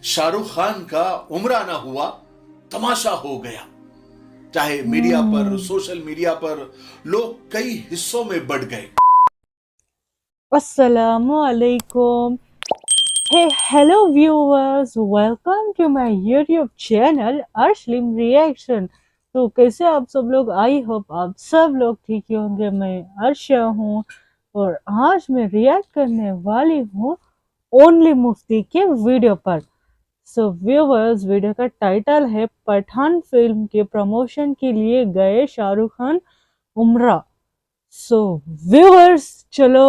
शाहरुख खान का उम्रा ना हुआ, तमाशा हो गया। चाहे मीडिया पर, सोशल मीडिया पर लोग कई हिस्सों में बढ़ गए। Assalamu alaikum. Hey, hello viewers. Welcome to my YouTube channel Arshlim Reaction. तो कैसे आप सब लोग? आई होप आप सब लोग ठीक ही होंगे। मैं अर्शा हूँ और आज मैं रिएक्ट करने वाली हूँ ओनली मुफ्ती के वीडियो पर। सो व्यूवर्स, वीडियो का टाइटल है पठान फिल्म के प्रमोशन के लिए गए शाहरुख खान उम्रा। सो व्यूअर्स, चलो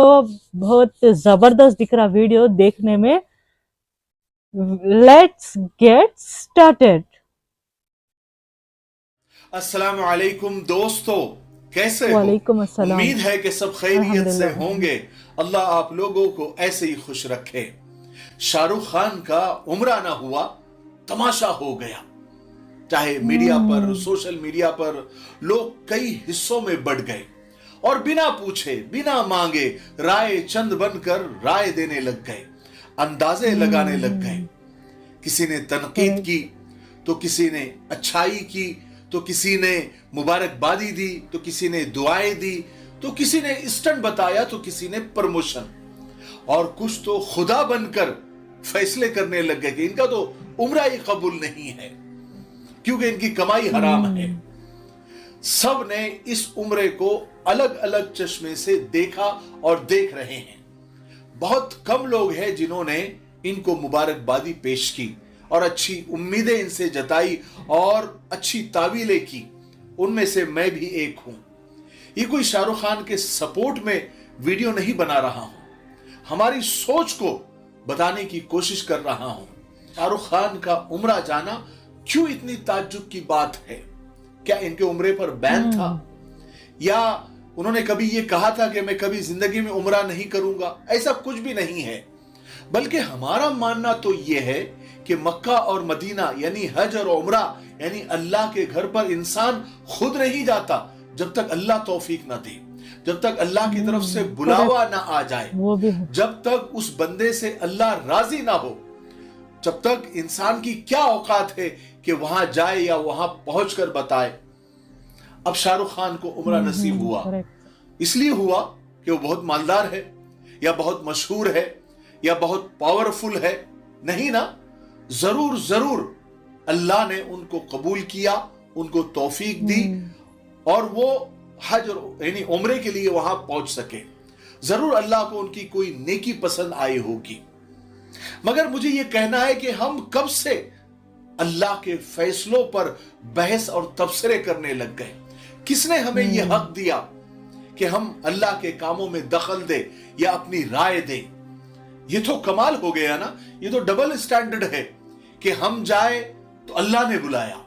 बहुत जबरदस्त दिख रहा वीडियो देखने में। Let's get started. अस्सलाम वालेकुम दोस्तों, कैसे हो? वालेकुम अस्सलाम। उम्मीद है कि सब खैरियत से अल्हम्दुलिल्लाह। होंगे। अल्लाह आप लोगों को ऐसे ही खुश रखे। शाहरुख खान का उम्रा ना हुआ, तमाशा हो गया। चाहे मीडिया पर, सोशल मीडिया पर लोग कई हिस्सों में बढ़ गए और बिना पूछे, बिना मांगे राय चंद बनकर राय देने लग गए, अंदाजे लगाने लग गए। किसी ने तनकीद की तो किसी ने अच्छाई की, तो किसी ने मुबारकबादी दी, तो किसी ने दुआएं दी, तो किसी ने स्टंट बताया, तो किसी ने प्रमोशन, और कुछ तो खुदा बनकर फैसले करने लग गए कि इनका तो उम्रा ही कबूल नहीं है क्योंकि इनकी कमाई हराम है। सब ने इस उम्रे को अलग अलग चश्मे से देखा और देख रहे हैं। बहुत कम लोग हैं जिन्होंने इनको मुबारकबादी पेश की और अच्छी उम्मीदें इनसे जताई और अच्छी तावीलें की। उनमें से मैं भी एक हूं। ये कोई शाहरुख खान के सपोर्ट में वीडियो नहीं बना रहा हूं, हमारी सोच को बताने की कोशिश कर रहा हूं। शाहरुख खान का उम्रा जाना क्यों इतनी ताज्जुब की बात है? क्या इनके उम्रे पर बैन था, या उन्होंने कभी ये कहा था कि मैं कभी जिंदगी में उम्रा नहीं करूंगा? ऐसा कुछ भी नहीं है। बल्कि हमारा मानना तो यह है कि मक्का और मदीना यानी हज और उम्रा यानी अल्लाह के घर पर इंसान खुद नहीं जाता जब तक अल्लाह तौफीक ना दे, जब तक अल्लाह की तरफ से बुलावा ना आ जाए, वो भी है। जब तक उस बंदे से अल्लाह राजी ना हो, जब तक इंसान की क्या औकात है कि वहां जाए या वहां पहुंचकर बताए। अब शाहरुख खान को उम्रा नसीब हुआ, इसलिए हुआ कि वो बहुत मालदार है या बहुत मशहूर है या बहुत पावरफुल है? नहीं ना। जरूर जरूर अल्लाह ने उनको कबूल किया, उनको तौफीक दी और वो हज यानी उम्रे के लिए वहां पहुंच सके। जरूर अल्लाह को उनकी कोई नेकी पसंद आई होगी। मगर मुझे यह कहना है कि हम कब से अल्लाह के फैसलों पर बहस और तबसरे करने लग गए? किसने हमें यह हक दिया कि हम अल्लाह के कामों में दखल दे या अपनी राय दें? ये तो कमाल हो गया ना। ये तो डबल स्टैंडर्ड है कि हम जाए तो अल्लाह ने बुलाया,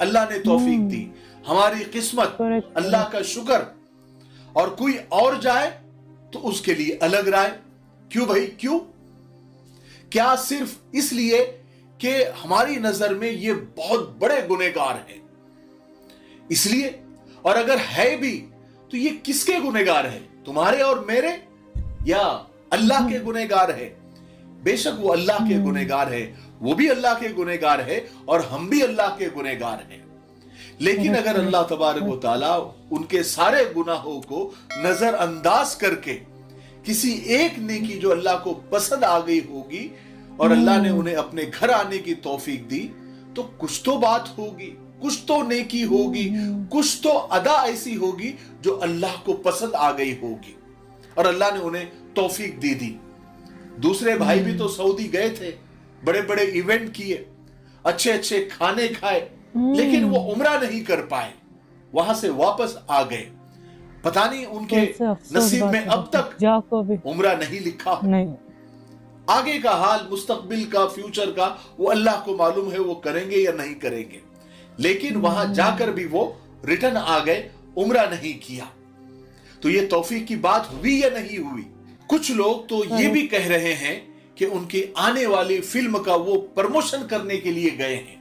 अल्लाह ने तौफीक दी, हमारी किस्मत, अल्लाह का शुक्र, और कोई और जाए तो उसके लिए अलग राय। क्यों भाई, क्यों? क्या सिर्फ इसलिए कि हमारी नजर में ये बहुत बड़े गुनहगार हैं इसलिए? और अगर है भी तो ये किसके गुनहगार है? तुम्हारे और मेरे या अल्लाह के गुनहगार है? बेशक वो अल्लाह के गुनहगार है, वो भी अल्लाह के गुनहगार है और हम भी अल्लाह के गुनहगार हैं। लेकिन अगर अल्लाह तबारक व तआला उनके सारे गुनाहों को नजरअंदाज करके किसी एक नेकी जो अल्लाह को पसंद आ गई होगी और अल्लाह ने उन्हें अपने घर आने की तौफीक दी, तो कुछ तो बात होगी, कुछ तो नेकी होगी, कुछ तो अदा ऐसी होगी जो अल्लाह को पसंद आ गई होगी और अल्लाह ने उन्हें तौफीक दे दी। दूसरे भाई भी तो सऊदी गए थे, बड़े बड़े इवेंट किए, अच्छे अच्छे खाने खाए, लेकिन वो उम्रा नहीं कर पाए, वहां से वापस आ गए। पता नहीं उनके नसीब में अब तक उम्रा नहीं लिखा। नहीं। आगे का हाल, मुस्तकबिल का, फ्यूचर का, वो अल्लाह को मालूम है वो करेंगे या नहीं करेंगे। लेकिन वहां जाकर भी वो रिटर्न आ गए, उम्रा नहीं किया। तो ये तौफीक की बात हुई या नहीं हुई? कुछ लोग तो ये भी कह रहे हैं कि उनकी आने वाली फिल्म का वो प्रमोशन करने के लिए गए हैं,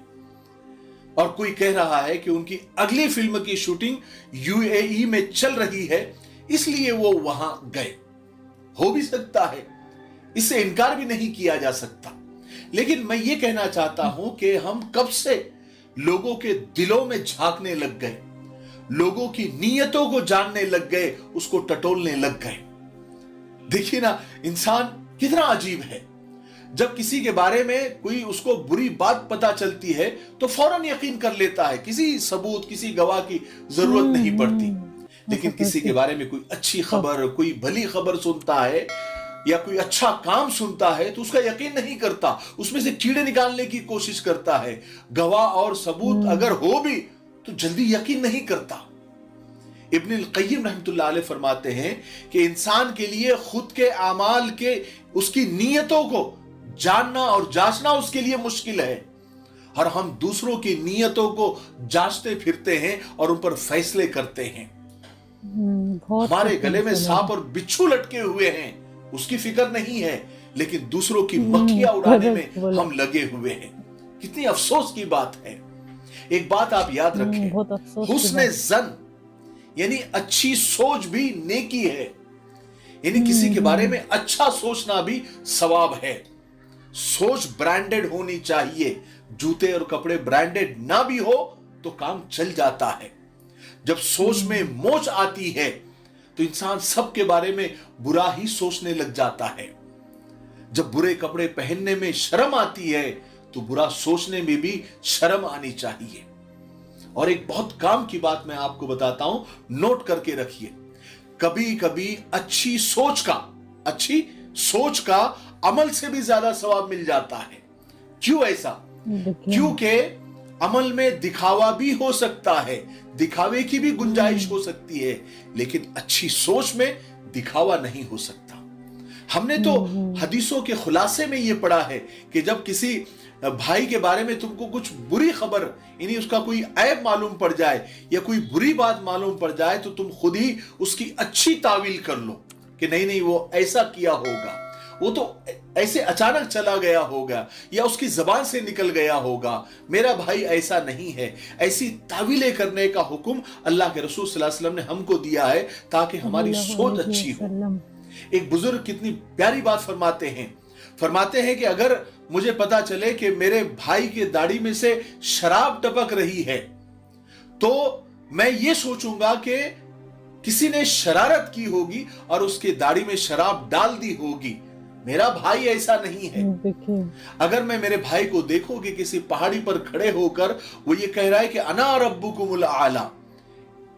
और कोई कह रहा है कि उनकी अगली फिल्म की शूटिंग यूएई में चल रही है इसलिए वो वहां गए। हो भी सकता है, इससे इनकार भी नहीं किया जा सकता। लेकिन मैं ये कहना चाहता हूं कि हम कब से लोगों के दिलों में झांकने लग गए, लोगों की नीयतों को जानने लग गए, उसको टटोलने लग गए। देखिए ना, इंसान कितना अजीब है। जब किसी के बारे में कोई उसको बुरी बात पता चलती है तो फौरन यकीन कर लेता है, किसी सबूत, किसी गवाह की जरूरत नहीं पड़ती। लेकिन किसी के बारे में कोई अच्छी खबर, कोई भली खबर सुनता है या कोई अच्छा काम सुनता है तो उसका यकीन नहीं करता, उसमें से कीड़े निकालने की कोशिश करता है। गवाह और सबूत अगर हो भी तो जल्दी यकीन नहीं करता। इब्न अल क़य्यिम रहमतुल्लाह अलैह फरमाते हैं कि इंसान के लिए खुद के आमाल के, उसकी नीयतों को जानना और जांचना उसके लिए मुश्किल है, और हम दूसरों की नीयतों को जांचते फिरते हैं और उन पर फैसले करते हैं। हमारे गले में सांप और बिच्छू लटके हुए हैं, उसकी फिक्र नहीं है, लेकिन दूसरों की मक्खियां उड़ाने में हम लगे हुए हैं। कितनी अफसोस की बात है। एक बात आप याद रखें, हुस्न ज़न यानी अच्छी सोच भी नेकी है, यानी किसी के बारे में अच्छा सोचना भी सवाब है। सोच ब्रांडेड होनी चाहिए, जूते और कपड़े ब्रांडेड ना भी हो तो काम चल जाता है। जब सोच में मोच आती है तो इंसान सबके बारे में बुरा ही सोचने लग जाता है। जब बुरे कपड़े पहनने में शर्म आती है तो बुरा सोचने में भी शर्म आनी चाहिए। और एक बहुत काम की बात मैं आपको बताता हूं, नोट करके रखिए। कभी कभी अच्छी सोच का अमल से भी ज्यादा सवाब मिल जाता है। क्यों ऐसा? क्योंकि अमल में दिखावा भी हो सकता है, दिखावे की भी गुंजाइश हो सकती है, लेकिन अच्छी सोच में दिखावा नहीं हो सकता। हमने तो हदीसों के खुलासे में यह पढ़ा है कि जब किसी भाई के बारे में तुमको कुछ बुरी खबर, यानी उसका कोई ऐब मालूम पड़ जाए या कोई बुरी बात मालूम पड़ जाए तो तुम खुद ही उसकी अच्छी तावील कर लो कि नहीं नहीं वो ऐसा किया होगा, वो तो ऐसे अचानक चला गया होगा या उसकी जबान से निकल गया होगा, मेरा भाई ऐसा नहीं है। ऐसी तावीलें करने का हुक्म अल्लाह के रसूल सल्लल्लाहु अलैहि वसल्लम ने हमको दिया है ताकि हमारी सोच अच्छी हो। एक बुजुर्ग कितनी प्यारी बात फरमाते हैं कि अगर मुझे पता चले कि मेरे भाई के दाढ़ी में से शराब टपक रही है तो मैं ये सोचूंगा कि किसी ने शरारत की होगी और उसके दाढ़ी में शराब डाल दी होगी, मेरा भाई ऐसा नहीं है। अगर मैं मेरे भाई को देखूं कि किसी पहाड़ी पर खड़े होकर वो ये कह रहा है कि अना रब्बुकुमुल आला,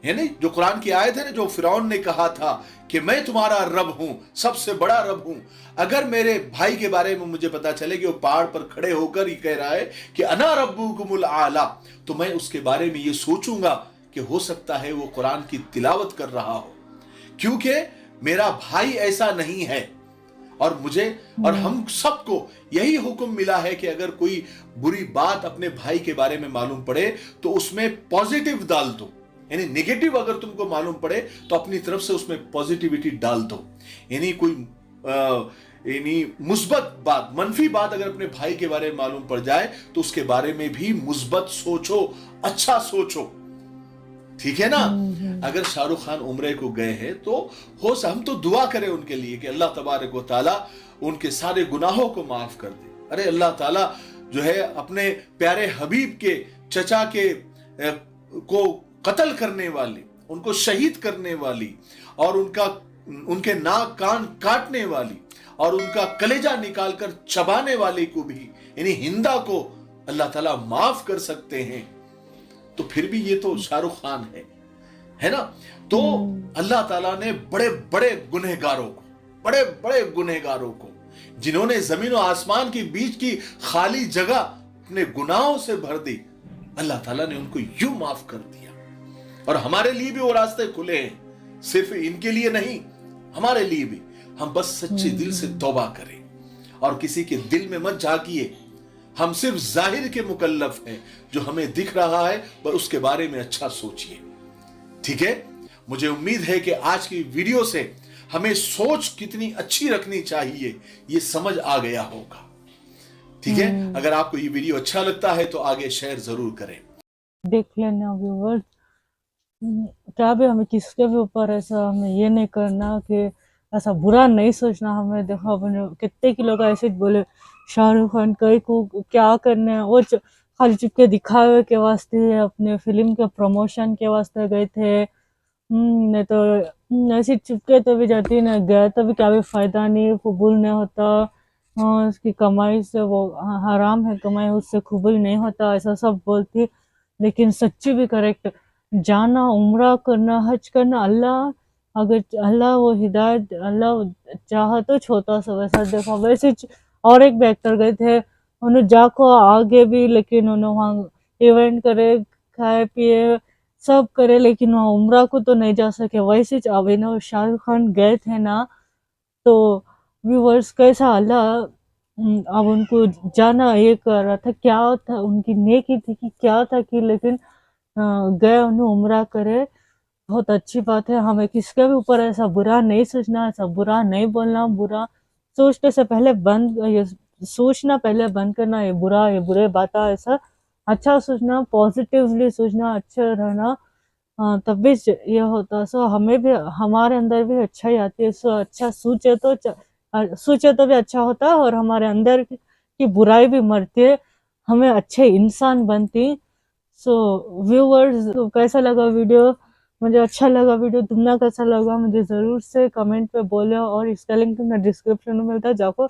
यानी जो कुरान की आयत है ना, जो फिरौन ने कहा था कि मैं तुम्हारा रब हूं, सबसे बड़ा रब हूं, अगर मेरे भाई के बारे में मुझे पता चले कि वो पहाड़ पर खड़े होकर ये कह रहा है कि अना रब्बुकुमुल आला, तो मैं उसके बारे में ये सोचूंगा कि हो सकता है वो कुरान की तिलावत कर रहा हो, क्योंकि मेरा भाई ऐसा नहीं है। और मुझे और हम सबको यही हुक्म मिला है कि अगर कोई बुरी बात अपने भाई के बारे में मालूम पड़े तो उसमें पॉजिटिव डाल दो, यानी नेगेटिव अगर तुमको मालूम पड़े तो अपनी तरफ से उसमें पॉजिटिविटी डाल दो। यानी कोई यानी मुस्बत बात, मनफी बात अगर अपने भाई के बारे में मालूम पड़ जाए तो उसके बारे में भी मुस्बत सोचो, अच्छा सोचो, ठीक है ना। अगर शाहरुख खान उम्रे को गए हैं तो हम तो दुआ करें उनके लिए कि अल्लाह तबारक व तआला उनके सारे गुनाहों को माफ कर दे। अरे अल्लाह ताला जो है अपने प्यारे हबीब के चचा के को कत्ल करने वाली, उनको शहीद करने वाली और उनके नाक कान काटने वाली और उनका कलेजा निकालकर चबाने वाले को भी, यानी हिंदा को अल्लाह ताला माफ कर सकते हैं, तो फिर भी ये तो शाहरुख खान है ना। तो अल्लाह ताला ने बड़े बड़े गुनहगारों को जिन्होंने जमीन और आसमान के बीच की खाली जगह अपने गुनाहों से भर दी, अल्लाह ताला ने उनको यूं माफ कर दिया। और हमारे लिए भी वो रास्ते खुले हैं, सिर्फ इनके लिए नहीं, हमारे लिए भी। हम बस सच्चे दिल से तौबा करें और किसी के दिल में मत झांकिए। हम सिर्फ जाहिर के मुकल्लफ हैं, जो हमें दिख रहा है पर उसके बारे में अच्छा सोचिए, ठीक है। मुझे उम्मीद है कि आज की वीडियो से हमें सोच कितनी अच्छी रखनी चाहिए ये समझ आ गया होगा, ठीक है। अगर आपको ये वीडियो अच्छा लगता है तो आगे शेयर जरूर करें। देख लेना व्यूअर्स, क्या भी हमें किसके भी ऊपर ऐसा हमें ये नहीं करना कि ऐसा बुरा नहीं सोचना। हमें देखो अपने कितने की लोग ऐसे बोले शाह रुख खान कई को क्या करना है, वो खाली चुपके दिखावे के वास्ते अपने फिल्म के प्रमोशन के वास्ते गए थे। नहीं तो ऐसे चुपके तो भी जाती ना, गया तो भी क्या भी फायदा नहीं, कबूल नहीं होता। उसकी कमाई से वो हराम है कमाई, उससे कबूल नहीं होता, ऐसा सब बोलती। लेकिन सच्ची भी करेक्ट, जाना उम्रा करना हज करना, अल्लाह अगर अल्लाह वो हिदायत अल्लाह चाहा तो छोटा सा वैसा देखा वैसे اور ایک بھی ایکٹر گئے تھے انہوں جا کو آگے بھی، لیکن انہوں وہاں ایونٹ کرے کھائے پیے سب کرے، لیکن وہاں عمرہ کو تو نہیں جا سکے۔ ویسے ابھینو شاہ رخ خان گئے تھے نا، تو ویورز کیسا اللہ اب ان کو جانا یہ کر رہا تھا، کیا تھا ان کی نیکی تھی کہ کیا تھا کہ، لیکن گئے انہوں عمرہ کرے، بہت اچھی بات ہے۔ ہمیں کس کے بھی اوپر ایسا برا نہیں سوچنا، ایسا برا نہیں بولنا، برا سوچنے سے پہلے یہ سوچنا پہلے بند کرنا، یہ برا یہ برے باتیں، ایسا اچھا سوچنا، پازیٹیولی سوچنا، اچھا رہنا، تب بھی یہ ہوتا۔ سو ہمیں بھی ہمارے اندر بھی اچھائی آتی ہے، سو اچھا سوچے تو بھی اچھا ہوتا ہے، اور ہمارے اندر کی برائی بھی مرتی ہے، ہمیں اچھے انسان بنتی۔ سو ویورز کیسا لگا ویڈیو؟ مجھے اچھا لگا ویڈیو، تم نے کیسا لگا مجھے ضرور سے کمنٹ پہ بولو، اور اس کا لنک تمہیں ڈسکرپشن میں ملتا ہے، جا کو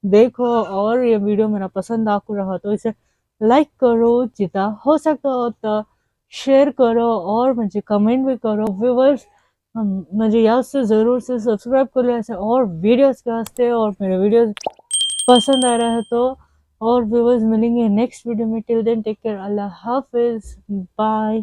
دیکھو۔ اور یہ ویڈیو میرا پسند آپ کو رہا تو اسے لائک کرو، جتنا ہو سکتا ہوتا شیئر کرو، اور مجھے کمنٹ بھی کرو۔ ویورز مجھے یاد سے ضرور سے سبسکرائب کر لو ایسے اور ویڈیوز کے واسطے، اور میرے ویڈیوز پسند آ رہا ہے تو۔ اور ویورز ملیں گے نیکسٹ ویڈیو میں، ٹل دین ٹیک کیئر، اللہ حافظ، بائے۔